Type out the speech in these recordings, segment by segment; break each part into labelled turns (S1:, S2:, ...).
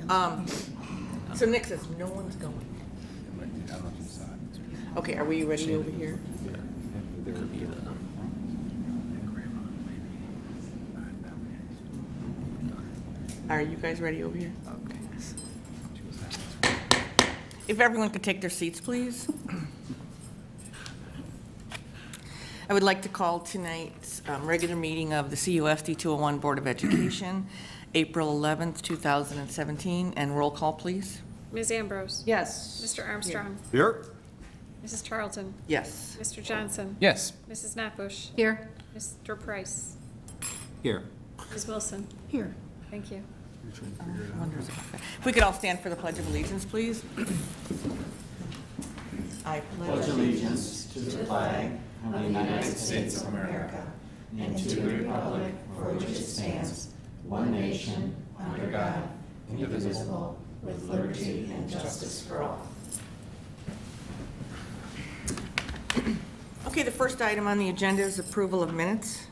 S1: So Nick says no one's going. Okay, are we ready over here? Are you guys ready over here? Okay. If everyone could take their seats, please. I would like to call tonight's regular meeting of the CUSD 201 Board of Education, April 11th, 2017, and roll call, please.
S2: Ms. Ambrose?
S3: Yes.
S2: Mr. Armstrong?
S4: Here.
S2: Mrs. Charlton?
S1: Yes.
S2: Mr. Johnson?
S4: Yes.
S2: Mrs. Knapbush?
S3: Here.
S2: Mr. Price?
S4: Here.
S2: Ms. Wilson?
S3: Here.
S2: Thank you.
S1: If we could all stand for the Pledge of Allegiance, please. I pledge
S5: allegiance to the flag of the United States of America and to the republic for which it stands, one nation, under God, indivisible, with liberty and justice for all.
S1: Okay, the first item on the agenda is approval of minutes.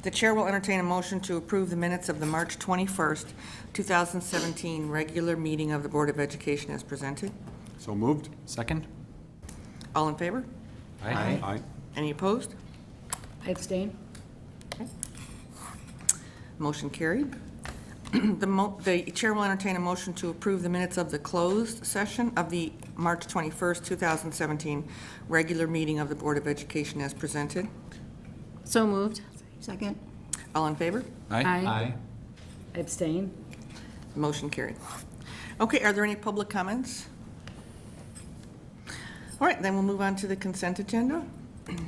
S1: The chair will entertain a motion to approve the minutes of the March 21st, 2017 regular meeting of the Board of Education as presented.
S4: So moved. Second.
S1: All in favor?
S4: Aye. Aye.
S1: Any opposed?
S3: I abstain.
S1: Motion carried. The chair will entertain a motion to approve the minutes of the closed session of the March 21st, 2017 regular meeting of the Board of Education as presented.
S3: So moved. Second.
S1: All in favor?
S3: Aye. I abstain.
S1: Motion carried. Okay, are there any public comments? All right, then we'll move on to the consent agenda. Do we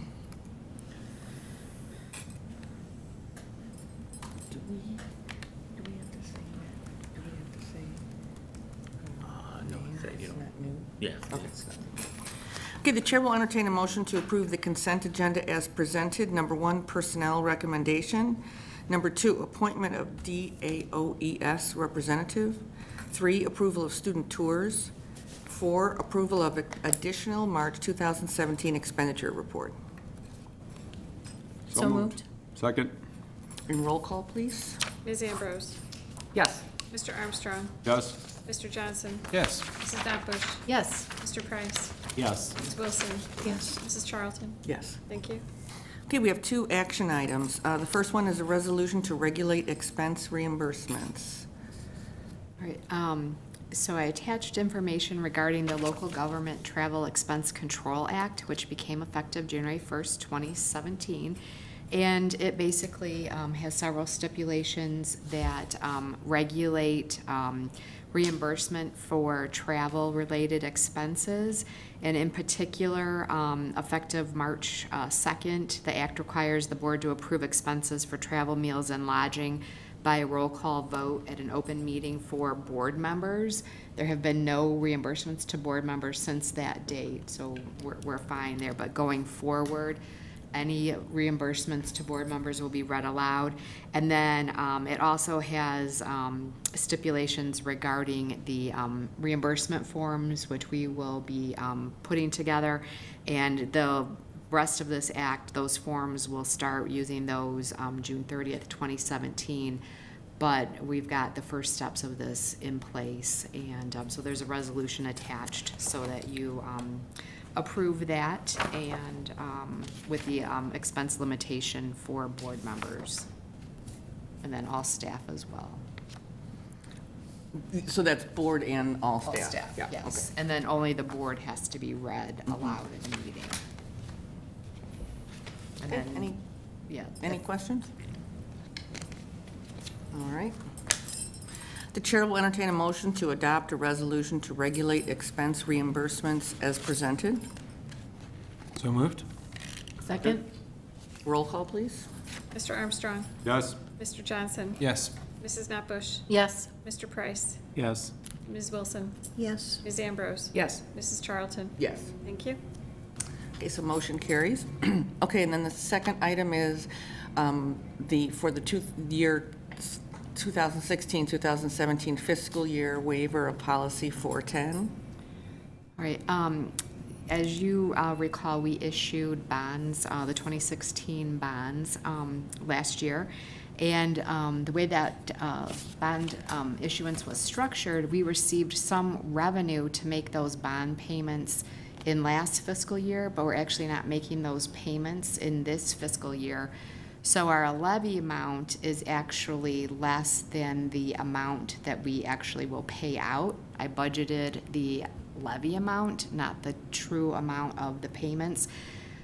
S1: have to say that? Do we have to say?
S6: No,
S1: names?
S6: that you
S1: It's
S6: don't.
S1: not new?
S6: Yeah.
S1: Okay. Okay, the chair will entertain a motion to approve the consent agenda as presented. Number 1, personnel recommendation. Number 2, appointment of DAOES representative. 3, approval of student tours. 4, approval of additional March 2017 expenditure report.
S3: So moved.
S4: Second.
S1: And roll call, please.
S2: Ms. Ambrose?
S3: Yes.
S2: Mr. Armstrong?
S4: Yes.
S2: Mr. Johnson?
S4: Yes.
S2: Mrs. Knapbush?
S3: Yes.
S2: Mr. Price?
S4: Yes.
S2: Ms. Wilson?
S3: Yes.
S2: Mrs. Charlton?
S1: Yes.
S2: Thank you.
S1: Okay, we have 2 action items. The first one is a resolution to regulate expense reimbursements.
S7: All right, so I attached information regarding the Local Government Travel Expense Control Act, which became effective January 1st, 2017. And it basically has several stipulations that regulate reimbursement for travel-related expenses. And in particular, effective March 2nd, the act requires the board to approve expenses for travel, meals, and lodging by a roll call vote at an open meeting for board members. There have been no reimbursements to board members since that date, so we're fine there. But going forward, any reimbursements to board members will be read aloud. And then it also has stipulations regarding the reimbursement forms, which we will be putting together. And the rest of this act, those forms, will start using those June 30th, 2017. But we've got the first steps of this in place. And so there's a resolution attached so that you approve that, and with the expense limitation for board members, and then all staff as well.
S1: So that's board and all staff?
S7: All staff,
S1: Yeah,
S7: yes.
S1: okay.
S7: And then only the board has to be read aloud in the meeting. And
S1: Okay,
S7: then, yeah.
S1: Any questions? All right. The chair will entertain a motion to adopt a resolution to regulate expense reimbursements as presented.
S4: So moved.
S3: Second.
S1: Roll call, please.
S2: Mr. Armstrong?
S4: Yes.
S2: Mr. Johnson?
S4: Yes.
S2: Mrs. Knapbush?
S3: Yes.
S2: Mr. Price?
S4: Yes.
S2: Ms. Wilson?
S3: Yes.
S2: Ms. Ambrose?
S3: Yes.
S2: Mrs. Charlton?
S1: Yes.
S2: Thank you.
S1: Okay, so motion carries. Okay, and then the second item is for the year 2016-2017 fiscal year waiver of policy 410.
S7: All right, as you recall, we issued bonds, the 2016 bonds last year, And the way that bond issuance was structured, we received some revenue to make those bond payments in last fiscal year, but we're actually not making those payments in this fiscal year. So our levy amount is actually less than the amount that we actually will pay out. I budgeted the levy amount, not the true amount of the payments.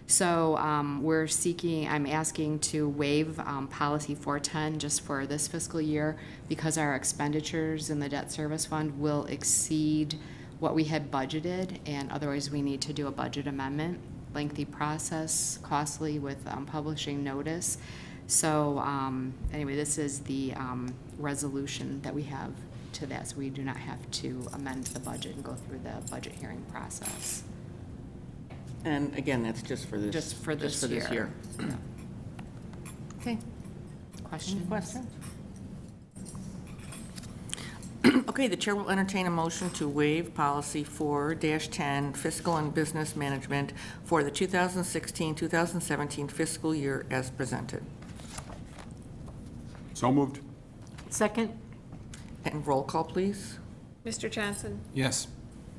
S7: So I'm asking to waive policy 410 just for this fiscal year because our expenditures in the debt service fund will exceed what we had budgeted, and otherwise we need to do a budget amendment. Lengthy process, costly with publishing notice. So anyway, this is the resolution that we have to that, so we do not have to amend the budget and go through the budget hearing process.
S1: And again, that's just for this.
S7: Just for this year.
S1: Okay.
S7: Questions?
S1: Any questions? Okay, the chair will entertain a motion to waive policy 4-10, fiscal and business management for the 2016-2017 fiscal year as presented.
S4: So moved.
S3: Second?
S1: And roll call, please.
S2: Mr. Johnson?
S4: Yes.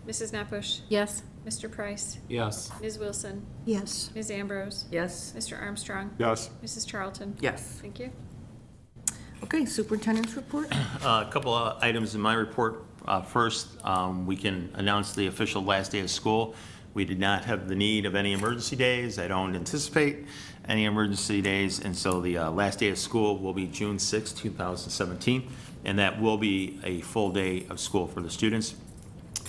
S2: Mrs. Knappus?
S3: Yes.
S2: Mr. Price?
S4: Yes.
S2: Ms. Wilson?
S3: Yes.
S2: Ms. Ambrose?
S1: Yes.
S2: Mr. Armstrong?
S4: Yes.
S2: Mrs. Charlton?
S1: Yes.
S2: Thank you.
S1: Okay, superintendent's report.
S6: A couple of items in my report. First, we can announce the official last day of school. We did not have the need of any emergency days. I don't anticipate any emergency days, and so the last day of school will be June 6, 2017, and that will be a full day of school for the students.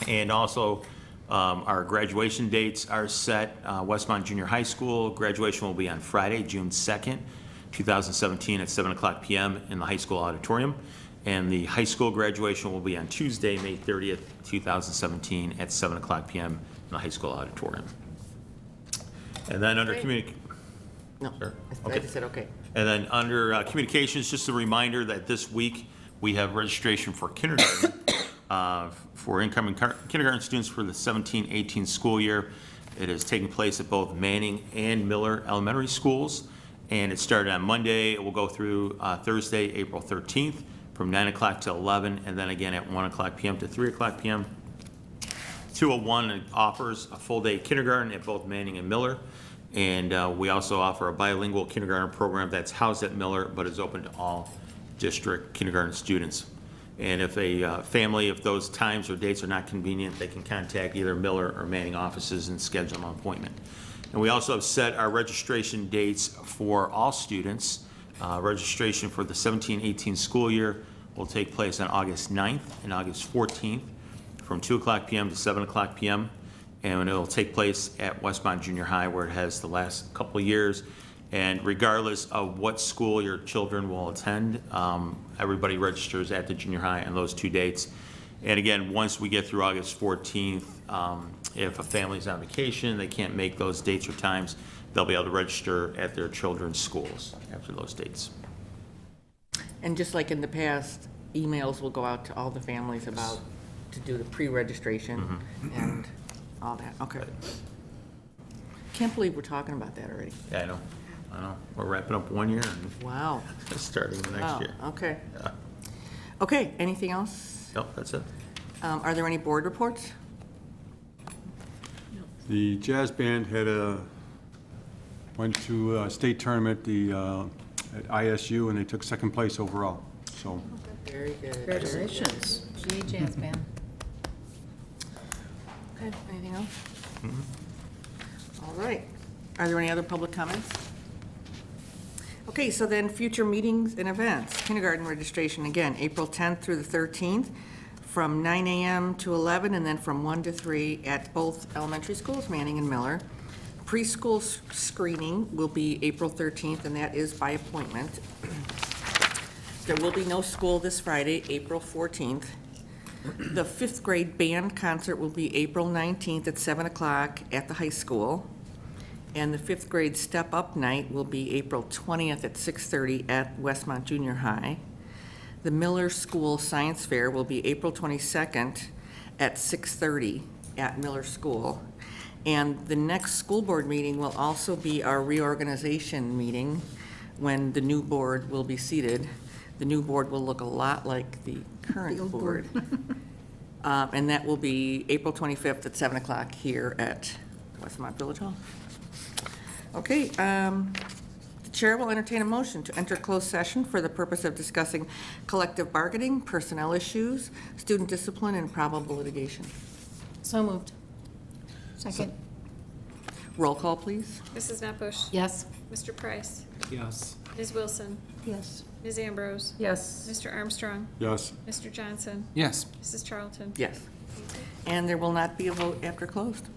S6: And also, our graduation dates are set. Westmont Junior High School graduation will be on Friday, June 2nd, 2017 at 7 o'clock p.m. in the high school auditorium. And the high school graduation will be on Tuesday, May 30th, 2017 at 7 o'clock p.m. in the high school auditorium. And then under
S1: No,
S6: Sure.
S1: I
S6: Okay.
S1: just said okay.
S6: And then under communications, just a reminder that this week we have registration for kindergarten for incoming kindergarten students for the 17-18 school year. It is taking place at both Manning and Miller Elementary Schools, and it started on Monday. It will go through Thursday, April 13th, from 9 o'clock to 11, and then again at 1 o'clock p.m. to 3 o'clock p.m. 201 offers a full-day kindergarten at both Manning and Miller. And we also offer a bilingual kindergarten program that's housed at Miller, but is open to all district kindergarten students. And if a family, if those times or dates are not convenient, they can contact either Miller or Manning offices and schedule an appointment. And we also have set our registration dates for all students. Registration for the 17-18 school year will take place on August 9th and August 14th from 2 o'clock p.m. to 7 o'clock p.m. And it'll take place at Westmont Junior High, where it has the last couple of years. And regardless of what school your children will attend, everybody registers at the junior high on those two dates. And again, once we get through August 14th, if a family's on vacation, they can't make those dates or times, they'll be able to register at their children's schools after those dates.
S1: And just like in the past, emails will go out to all the families about, to do the pre-registration and all that. Okay. Can't believe we're talking about that already.
S6: Yeah, I know. We're wrapping up 1 year and
S1: Wow.
S6: starting the next
S1: Oh,
S6: year.
S1: okay.
S6: Yeah.
S1: Okay, anything else?
S6: Nope, that's it.
S1: Are there any board reports?
S8: The jazz band went to a state tournament at ISU, and they took second place overall. So
S1: Very good.
S3: Congratulations. GA Jazz Band.
S1: Okay, anything else? All right. Are there any other public comments? Okay, so then future meetings and events. Kindergarten registration, again, April 10th through the 13th, from 9 a.m. to 11, and then from 1 to 3 at both elementary schools, Manning and Miller. Preschool screening will be April 13th, and that is by appointment. There will be no school this Friday, April 14th. The 5th grade band concert will be April 19th at 7 o'clock at the high school. And the 5th grade step-up night will be April 20th at 6:30 at Westmont Junior High. The Miller School Science Fair will be April 22nd at 6:30 at Miller School. And the next school board meeting will also be our reorganization meeting, when the new board will be seated. The new board will look a lot like the current board. And that will be April 25th at 7 o'clock here at Westmont Village Hall. Okay, the chair will entertain a motion to enter closed session for the purpose of discussing collective bargaining, personnel issues, student discipline, and probable litigation.
S3: So moved. Second.
S1: Roll call, please.
S2: Mrs. Nutbush.
S3: Yes.
S2: Mr. Price.
S4: Yes.
S2: Ms. Wilson.
S3: Yes.
S2: Ms. Ambrose.
S3: Yes.
S2: Mr. Armstrong.
S8: Yes.
S2: Mr. Johnson.
S4: Yes.
S2: Mrs. Charlton.
S1: Yes. And there will not be a vote after closed.